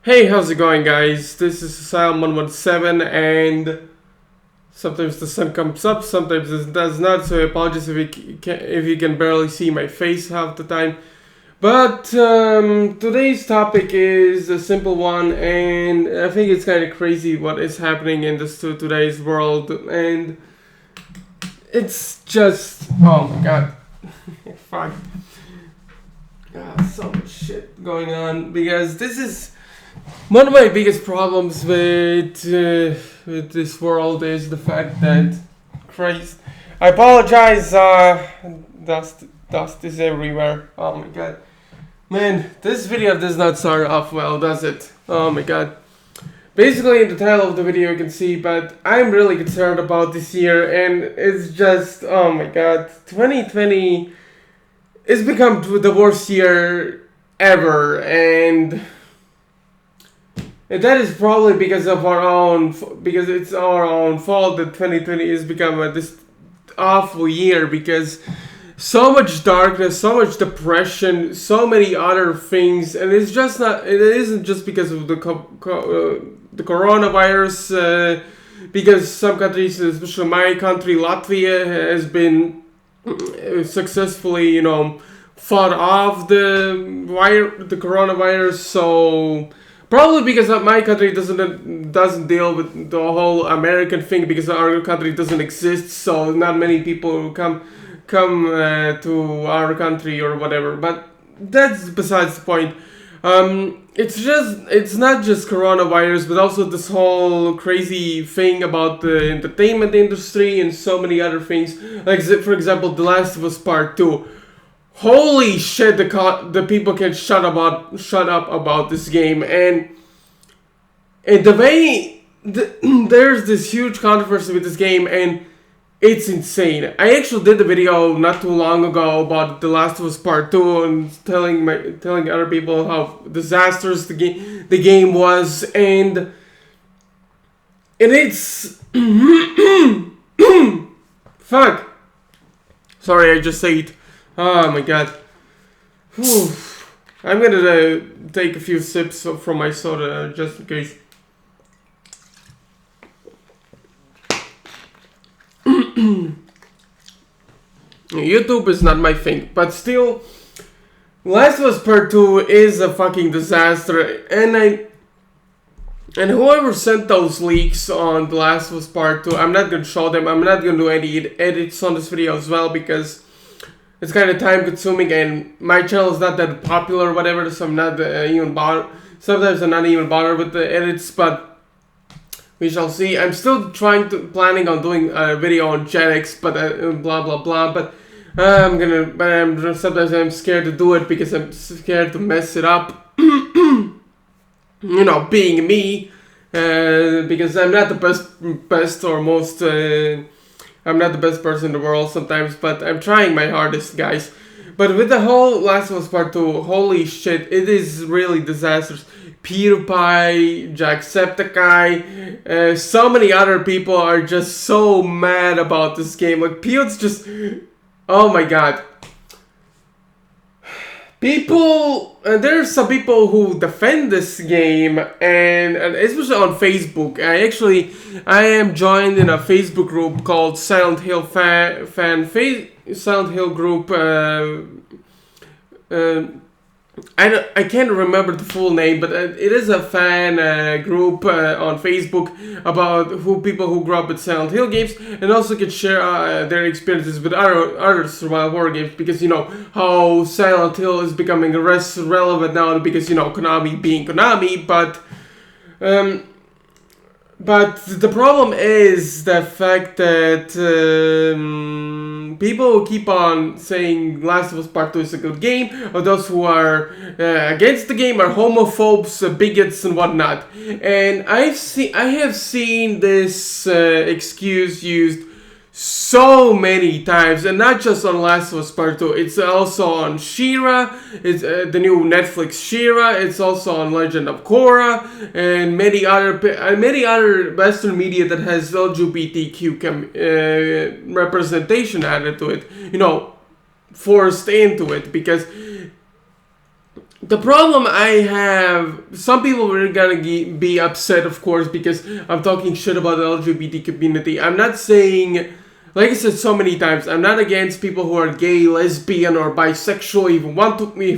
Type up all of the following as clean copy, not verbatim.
Hey, how's it going, guys? This is Asylum117, and sometimes the sun comes up, sometimes it does not, so I apologize if you can barely see my face half the time. But today's topic is a simple one, and I think it's kind of crazy what is happening in today's world, and it's just, oh my god, fuck. So much shit going on, because this is one of my biggest problems with this world is the fact that Christ. I apologize. Dust is everywhere. Oh my god, man, this video does not start off well, does it? Oh my god. Basically, in the title of the video you can see, but I'm really concerned about this year, and it's just, oh my god, 2020 it's become the worst year ever, and that is probably because it's our own fault that 2020 has become this awful year, because so much darkness, so much depression, so many other things, and it isn't just because of the coronavirus, because some countries, especially my country, Latvia, has been successfully, fought off the coronavirus, so probably because my country doesn't deal with the whole American thing, because our country doesn't exist, so not many people come to our country or whatever. But that's besides the point. It's not just coronavirus, but also this whole crazy thing about the entertainment industry and so many other things. Like, for example, The Last of Us Part 2. Holy shit, the people can shut up about this game, and the way there's this huge controversy with this game, and it's insane. I actually did a video not too long ago about The Last of Us Part 2 and telling other people how disastrous the game was, and it's fuck. Sorry, I just said it. Oh my god. Whew. I'm gonna take a few sips from my soda just in case. YouTube is not my thing, but still, Last of Us Part 2 is a fucking disaster, and whoever sent those leaks on The Last of Us Part 2, I'm not gonna show them. I'm not gonna do any edits on this video as well, because it's kind of time consuming, and my channel is not that popular or whatever, so I'm not even bothered. Sometimes I'm not even bothered with the edits, but we shall see. I'm still planning on doing a video on JetX, but blah blah blah. But sometimes I'm scared to do it because I'm scared to mess it up. Being me, because I'm not the best or most. I'm not the best person in the world sometimes, but I'm trying my hardest, guys. But with the whole Last of Us Part 2, holy shit, it is really disastrous. PewDiePie, Jacksepticeye, so many other people are just so mad about this game. Like, Pew's just, oh my god. There's some people who defend this game, and especially on Facebook. I am joined in a Facebook group called Silent Hill Silent Hill group. I can't remember the full name, but it is a fan group on Facebook about people who grew up with Silent Hill games, and also can share their experiences with other survival horror games, because how Silent Hill is becoming less relevant now because Konami being Konami, but the problem is the fact that people who keep on saying Last of Us Part 2 is a good game, or those who are against the game are homophobes, bigots, and whatnot. And I have seen this excuse used so many times, and not just on Last of Us Part 2. It's also on She-Ra. It's the new Netflix She-Ra. It's also on Legend of Korra, and many other Western media that has LGBTQ representation added to it. Forced into it, because The problem I have, some people are gonna be upset, of course, because I'm talking shit about the LGBT community. I'm not saying, like I said so many times, I'm not against people who are gay, lesbian, or bisexual. If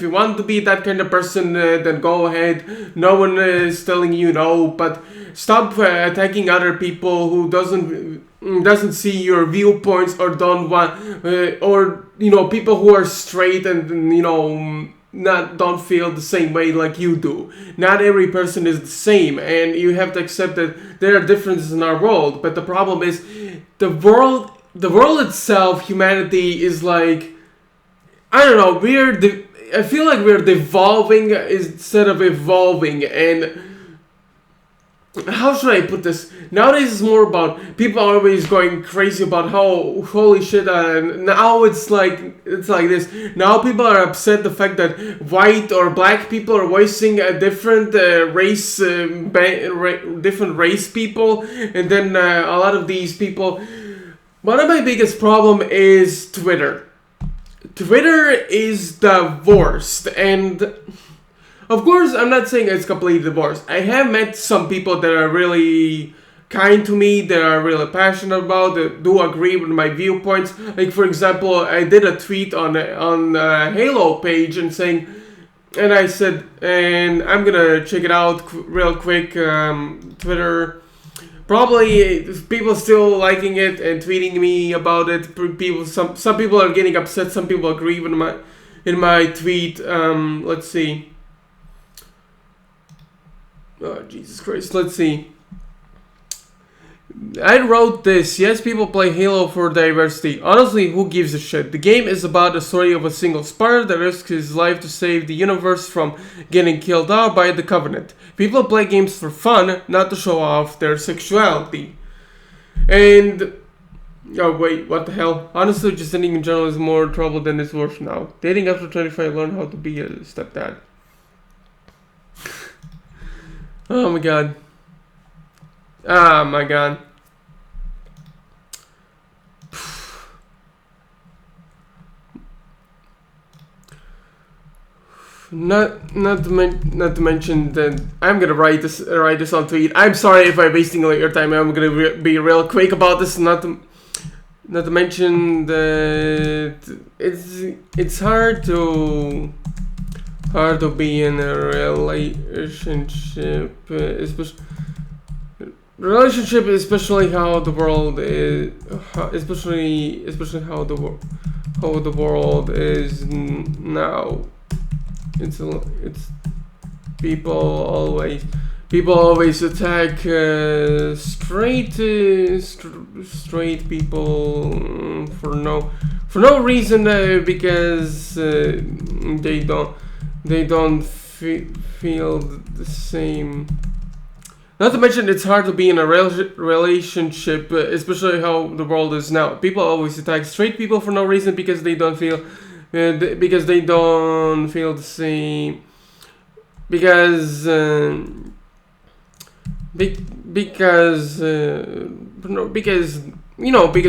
you want to be that kind of person, then go ahead. No one is telling you no, but stop attacking other people who doesn't see your viewpoints or don't want, or people who are straight and not don't feel the same way like you do. Not every person is the same, and you have to accept that there are differences in our world. But the problem is, the world itself, humanity is like, I don't know. I feel like we're devolving instead of evolving, and how should I put this? Nowadays it's more about people are always going crazy about how holy shit. Now it's like this. Now people are upset the fact that white or black people are voicing a different different race people, and then a lot of these people. One of my biggest problem is Twitter. Twitter is the worst, and of course, I'm not saying it's completely divorced. I have met some people that are really kind to me, that are really passionate about, that do agree with my viewpoints. Like, for example, I did a tweet on Halo page and I said, and I'm gonna check it out real quick. Twitter, probably people still liking it and tweeting me about it. Some people are getting upset. Some people agree with my tweet. Let's see. Oh, Jesus Christ. Let's see. I wrote this. Yes, people play Halo for diversity. Honestly, who gives a shit? The game is about the story of a single Spartan that risks his life to save the universe from getting killed out by the Covenant. People play games for fun, not to show off their sexuality. And... oh, wait, what the hell? Honestly, just dating in general is more trouble than it's worth now. Dating after 25, learn how to be a stepdad. Oh my god. Ah, my god. Not to mention that I'm gonna write this on tweet. I'm sorry if I'm wasting all your time. I'm gonna be real quick about this. Not to mention that it's hard to be in a relationship, especially how the world is, especially how the world is now. It's people always attack straight people for no reason, because they don't feel the same. Not to mention, it's hard to be in a relationship, especially how the world is now. People always attack straight people for no reason, because they don't feel the same. Because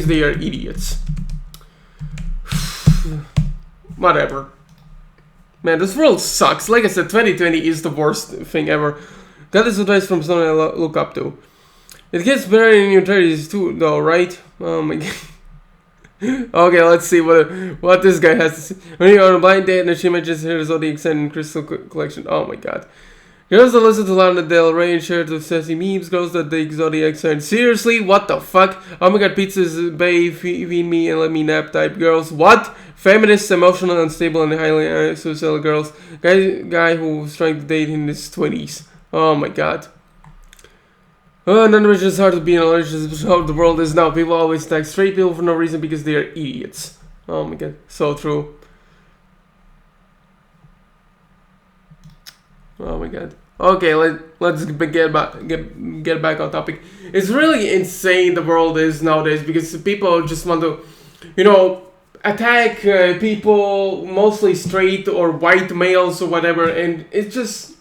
they are idiots. Whatever. Man, this world sucks. Like I said, 2020 is the worst thing ever. Got this advice from someone I look up to. It gets better in your 30s too, though, right? Oh my god. Okay, let's see what this guy has to say. When you're on a blind date and she mentions her Zodiac Sign and Crystal Collection. Oh my god. Girls that listen to Lana Del Rey and share the sassy memes. Girls that dig Zodiac Sign. Seriously? What the fuck? Oh my god, pizza's bae, feed me and let me nap type girls. What? Feminists, emotional, unstable, and highly suicidal girls. Guy who was trying to date in his 20s. Oh my god. None of it's just hard to be in a relationship. How the world is now. People always attack straight people for no reason because they are idiots. Oh my god. So true. Oh my god. Okay, let's get back on topic. It's really insane the world is nowadays, because people just want to, attack people, mostly straight or white males or whatever, and it's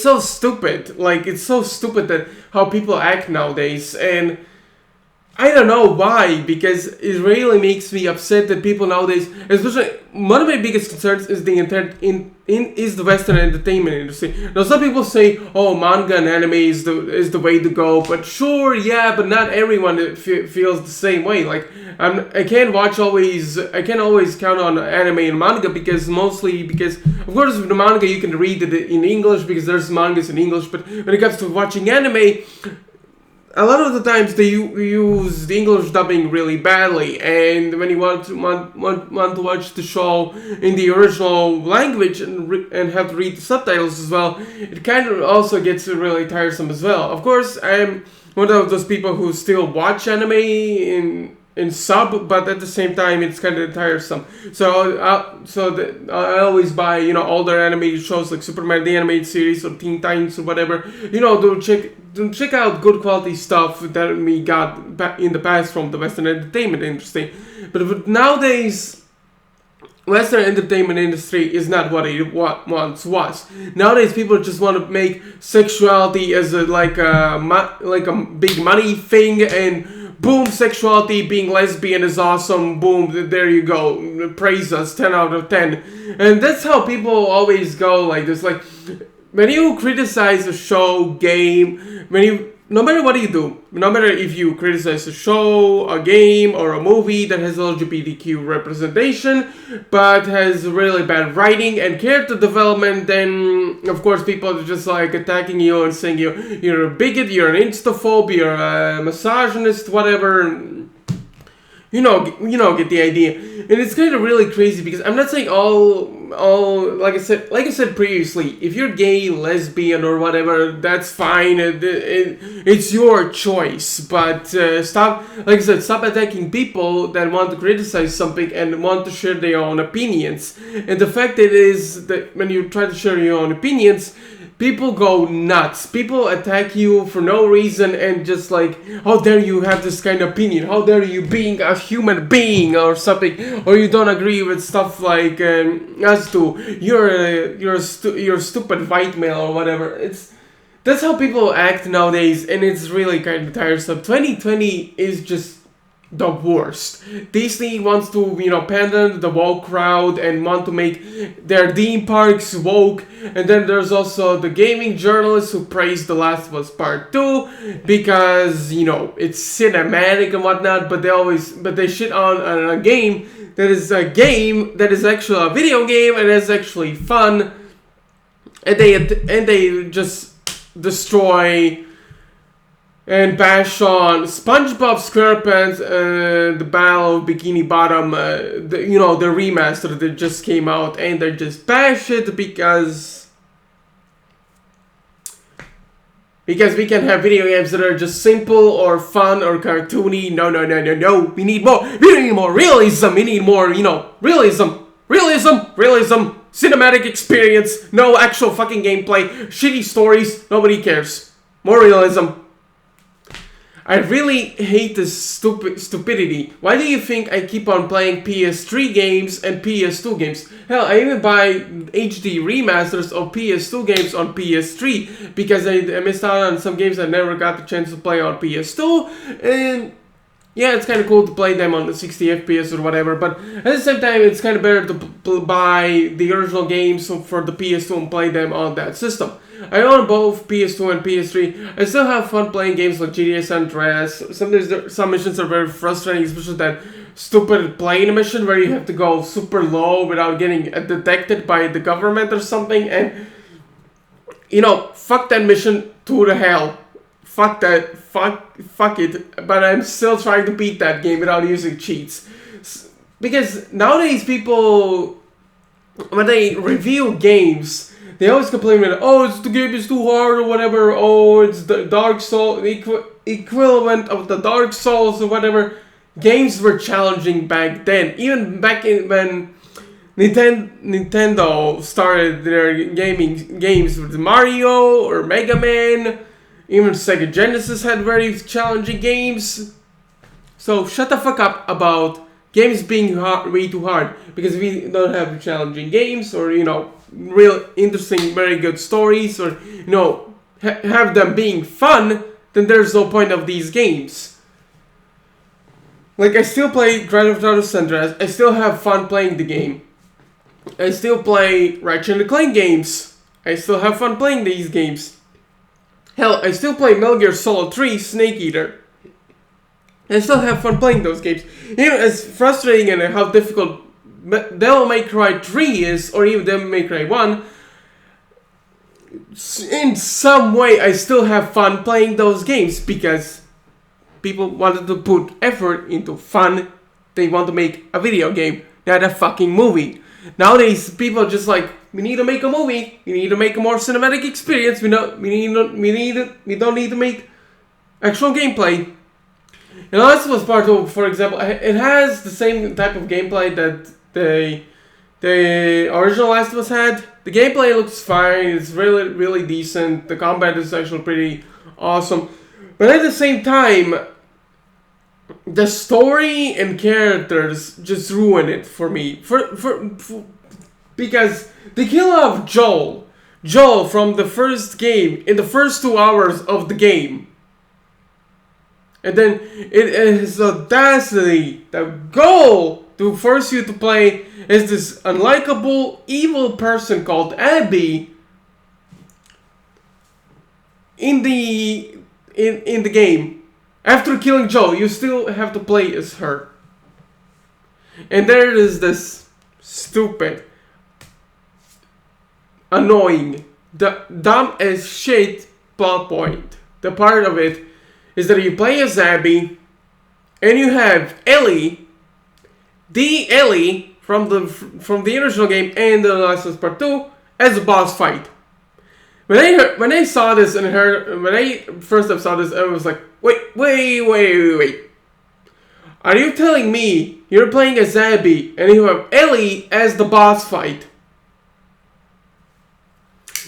so stupid. Like, it's so stupid that how people act nowadays, and I don't know why, because it really makes me upset that people nowadays, especially one of my biggest concerns is the is the Western entertainment industry. Now some people say, "Oh, manga and anime is the way to go," but sure, yeah, but not everyone feels the same way. Like I can't always count on anime and manga because of course with the manga you can read it in English because there's mangas in English, but when it comes to watching anime, a lot of the times they use the English dubbing really badly, and when you want to watch the show in the original language and have to read the subtitles as well, it kind of also gets really tiresome as well. Of course, I'm one of those people who still watch anime in sub, but at the same time it's kind of tiresome. So I always buy older animated shows like Superman the Animated Series or Teen Titans or whatever. To check out good quality stuff that we got back in the past from the Western entertainment industry. But nowadays, Western entertainment industry is not what it once was. Nowadays, people just want to make sexuality as a big money thing, and boom, sexuality, being lesbian is awesome. Boom, there you go. Praise us, 10 out of 10. And that's how people always go like this. Like, when you criticize a show, game, no matter what you do, no matter if you criticize a show, a game, or a movie that has LGBTQ representation, but has really bad writing and character development, then of course people are just like attacking you and saying you're a bigot, you're an instaphobe, you're a misogynist, whatever. Get the idea. And it's kind of really crazy because I'm not saying all like I said previously, if you're gay, lesbian, or whatever, that's fine. It's your choice. But stop attacking people that want to criticize something and want to share their own opinions. And the fact is that when you try to share your own opinions, people go nuts. People attack you for no reason and just like, how dare you have this kind of opinion? How dare you being a human being or something? Or you don't agree with stuff like as to you're stupid white male or whatever. That's how people act nowadays, and it's really kind of tiresome. 2020 is just the worst. Disney wants to, pander to the woke crowd and want to make their theme parks woke. And then there's also the gaming journalists who praise The Last of Us Part 2 because, it's cinematic and whatnot, but they shit on a game that is actually a video game and is actually fun. And they just destroy and bash on SpongeBob SquarePants, the Battle of Bikini Bottom, the remaster that just came out, and they just bash it because we can have video games that are just simple or fun or cartoony. No. We need more. We need more realism. We need more, realism. Cinematic experience. No actual fucking gameplay. Shitty stories. Nobody cares. More realism. I really hate this stupidity. Why do you think I keep on playing PS3 games and PS2 games? Hell, I even buy HD remasters of PS2 games on PS3 because I missed out on some games I never got the chance to play on PS2. And yeah, it's kind of cool to play them on the 60 FPS or whatever, but at the same time, it's kind of better to buy the original games for the PS2 and play them on that system. I own both PS2 and PS3. I still have fun playing games like GTA San Andreas. Sometimes some missions are very frustrating, especially that stupid plane mission where you have to go super low without getting detected by the government or something. And, fuck that mission to the hell. Fuck that. Fuck it. But I'm still trying to beat that game without using cheats. Because nowadays people, when they review games, they always complain that, the game is too hard or whatever, it's the Dark Souls, equivalent of the Dark Souls or whatever. Games were challenging back then. Even back when Nintendo started their games with Mario or Mega Man, even Sega Genesis had very challenging games. So shut the fuck up about games being way too hard, because we don't have challenging games or, real interesting, very good stories, or have them being fun, then there's no point of these games. Like, I still play Grand Theft Auto San Andreas. I still have fun playing the game. I still play Ratchet and Clank games. I still have fun playing these games. Hell, I still play Metal Gear Solid 3 Snake Eater. I still have fun playing those games. You know, as frustrating and how difficult Devil May Cry 3 is, or even Devil May Cry 1, in some way I still have fun playing those games because people wanted to put effort into fun. They want to make a video game, not a fucking movie. Nowadays, people are just like, we need to make a movie. We need to make a more cinematic experience. We don't need to make actual gameplay. And Last of Us Part 2, for example, it has the same type of gameplay that the original Last of Us had. The gameplay looks fine. It's really, really decent. The combat is actually pretty awesome. But at the same time, the story and characters just ruin it for me. Because the kill of Joel from the first game, in the first 2 hours of the game, and then it is audacity, the goal to force you to play is this unlikable evil person called Abby in the game. After killing Joel, you still have to play as her. And there is this stupid, annoying, dumb as shit plot point. The part of it is that you play as Abby, and you have Ellie, the Ellie from the original game and the Last of Us Part 2 as a boss fight. When I saw this and when I first saw this, I was like, wait. Are you telling me you're playing as Abby and you have Ellie as the boss fight?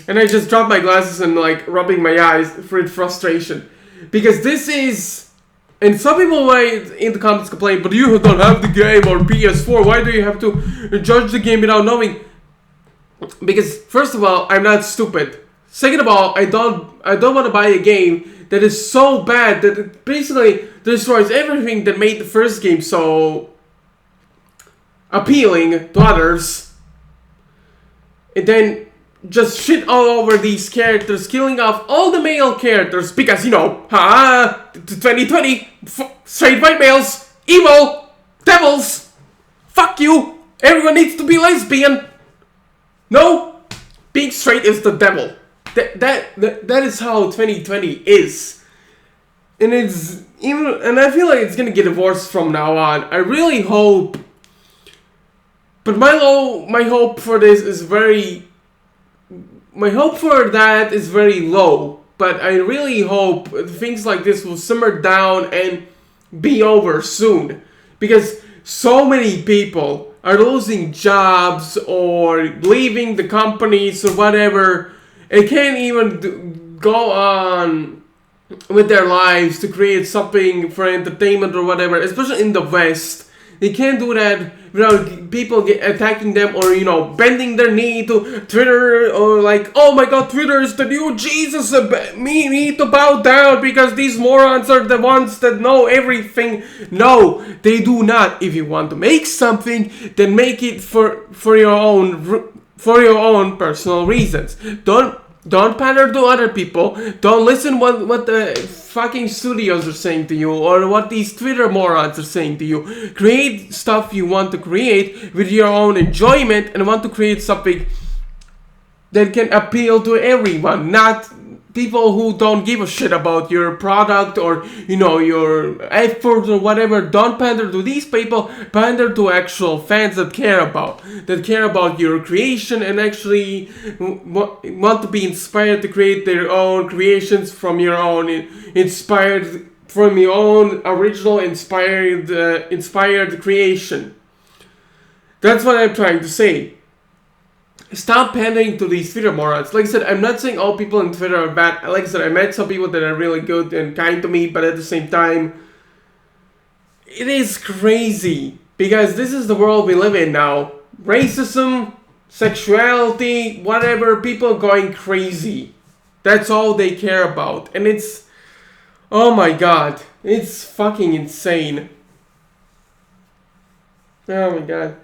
And I just dropped my glasses and like rubbing my eyes for frustration. Because this is... And some people might in the comments complain, but you don't have the game or PS4, why do you have to judge the game without knowing? Because first of all, I'm not stupid. Second of all, I don't want to buy a game that is so bad that it basically destroys everything that made the first game so appealing to others. And then just shit all over these characters, killing off all the male characters because, 2020, straight white males, evil, devils, fuck you, everyone needs to be lesbian. No, being straight is the devil. That is how 2020 is. And I feel like it's gonna get worse from now on. I really hope. But my hope for this is very... My hope for that is very low. But I really hope things like this will simmer down and be over soon. Because so many people are losing jobs or leaving the companies or whatever. They can't even go on with their lives to create something for entertainment or whatever, especially in the West. They can't do that without people attacking them or, bending their knee to Twitter or like, oh my god, Twitter is the new Jesus, we need to bow down because these morons are the ones that know everything. No, they do not. If you want to make something, then make it for your own personal reasons. Don't pander to other people. Don't listen what the fucking studios are saying to you or what these Twitter morons are saying to you. Create stuff you want to create with your own enjoyment and want to create something that can appeal to everyone, not people who don't give a shit about your product or, your effort or whatever. Don't pander to these people. Pander to actual fans that care about your creation and actually want to be inspired to create their own creations from your own original inspired creation. That's what I'm trying to say. Stop pandering to these Twitter morons. Like I said, I'm not saying all people on Twitter are bad. Like I said, I met some people that are really good and kind to me, but at the same time, it is crazy. Because this is the world we live in now. Racism, sexuality, whatever, people going crazy. That's all they care about. And it's... Oh my god. It's fucking insane. Oh my god.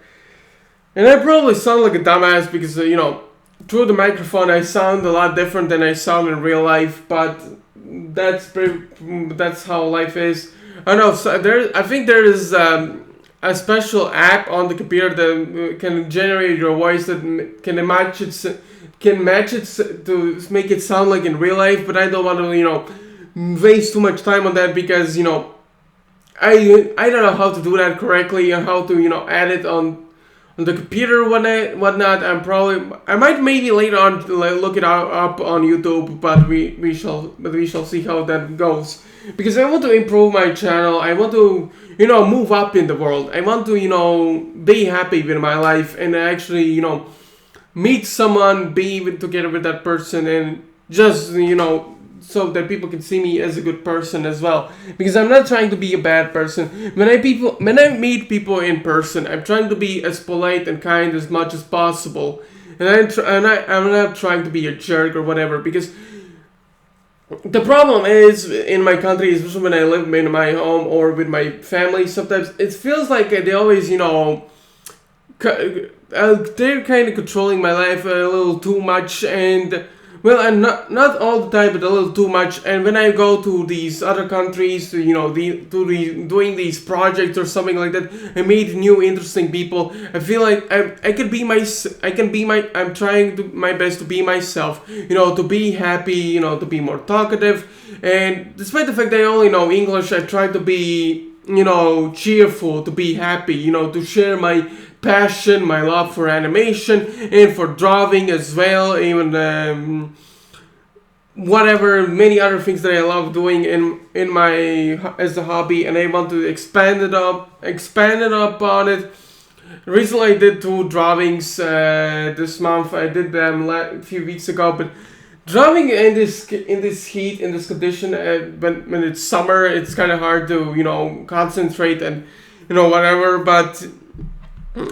And I probably sound like a dumbass because, you know, through the microphone I sound a lot different than I sound in real life, but that's how life is. I know, so I think there is a special app on the computer that can generate your voice that can match it to make it sound like in real life, but I don't want to, you know, waste too much time on that because, you know, I don't know how to do that correctly and how to, you know, add it on the computer whatnot. I might maybe later on look it up on YouTube, but we shall see how that goes. Because I want to improve my channel. I want to, you know, move up in the world. I want to, you know, be happy with my life and actually, you know, meet someone, together with that person, and just, you know, so that people can see me as a good person as well. Because I'm not trying to be a bad person. When I meet people in person, I'm trying to be as polite and kind as much as possible. And I'm not trying to be a jerk or whatever. Because the problem is in my country, especially when I live in my home or with my family, sometimes it feels like they always, you know, they're kind of controlling my life a little too much, and well, and not all the time, but a little too much. And when I go to these other countries, to, you know, doing these projects or something like that, I meet new interesting people. I feel like I'm trying my best to be myself. You know, to be happy. You know, to be more talkative. And despite the fact that I only know English, I try to be, you know, cheerful, to be happy. You know, to share my passion, my love for animation and for drawing as well, even whatever many other things that I love doing in my as a hobby, and I want to expand it up on it. Recently I did 2 drawings this month. I did them a few weeks ago, but drawing in this heat, in this condition, when it's summer, it's kind of hard to, you know, concentrate and, you know, whatever, but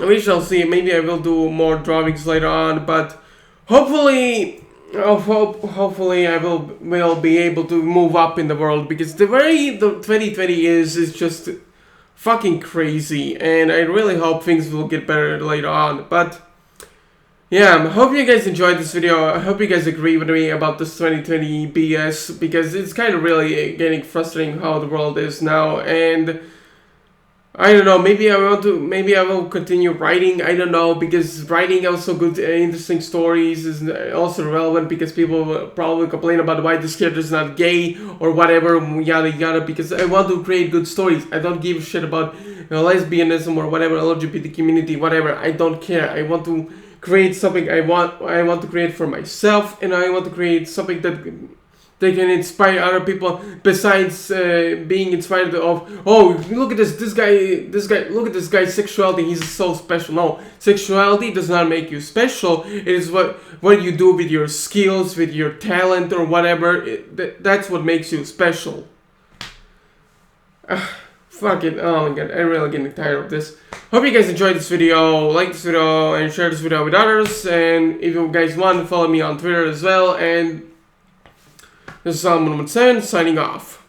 we shall see. Maybe I will do more drawings later on, but hopefully, hopefully I will be able to move up in the world, because the 2020 is just fucking crazy, and I really hope things will get better later on. But yeah, I hope you guys enjoyed this video. I hope you guys agree with me about this 2020 BS, because it's kind of really getting frustrating how the world is now. And I don't know, maybe I will continue writing, I don't know, because writing also good, interesting stories is also relevant, because people will probably complain about why this character is not gay, or whatever, yada yada, because I want to create good stories. I don't give a shit about, you know, lesbianism or whatever, LGBT community, whatever, I don't care. I want to create something I want to create for myself, and I want to create something that they can inspire other people, besides being inspired of, oh, look at this guy, look at this guy's sexuality, he's so special. No, sexuality does not make you special. It is what you do with your skills, with your talent, or whatever. That's what makes you special. Fuck it. Oh my god, I'm really getting tired of this. Hope you guys enjoyed this video. Like this video and share this video with others. And if you guys want, follow me on Twitter as well. And this is Salmon7 signing off.